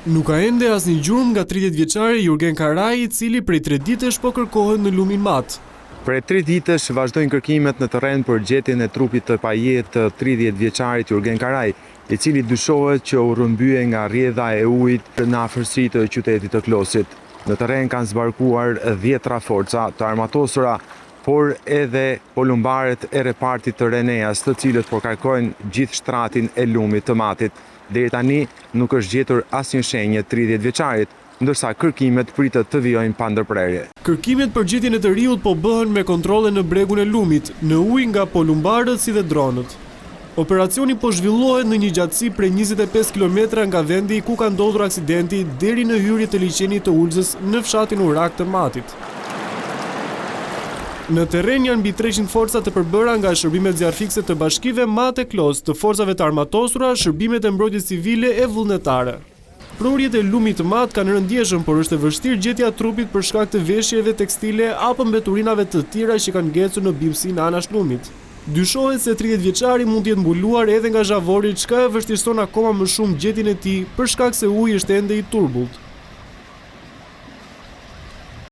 Nuk ka ende asnjë gjurmë nga 30 vjeçari Jurgen Karaj, i cili prej 3 ditësh po kërkohet në lumin mat. Prej 3 ditësh vazhdojnë kërkimet në terren për gjetjen e trupit të pajetë të 30 vjeçarit Jurgen Karaj, i cili dyshohet që u rrëmbye nga rrjedha e ujit në afërsi të qytetit të Klosit. Në terren kanë zbarkuar 10 forca të armatosura, por edhe polumbarët e repartit të Reneas, të cilët po kërkojnë gjithë shtratin e lumit të matit. Deri tani nuk është gjetur asnjë shenjë 30 vjeçarit, ndërsa kërkimet pritet të vijojnë pa ndërprerje. Kërkimet për gjetjen e të riut po bëhen me kontrolle në bregun e lumit, në ujë nga polumbarët si dhe dronët. Operacioni po zhvillohet në një gjatësi prej 25 km nga vendi ku ka ndodhur aksidenti deri në hyrje të liçenit të Ulzës në fshatin Urak të Matit. Në terren janë mbi 300 forca të përbëra nga shërbimet zjarfikse të bashkive Mat e Klos, të forcave të armatosura, shërbimet e mbrojtjes civile e vullnetare. Prurjet e lumit të mat kanë rëndjeshëm, por është e vështirë gjetja e trupit për shkak të veshjeve tekstile apo mbeturinave të tjera që kanë ngecur në bimësi në anash lumit. Dyshohet se 30 vjeçari mund të jetë mbuluar edhe nga zhavori, çka e vështirëson akoma më shumë gjetjen e tij për shkak se uji është ende i turbullt.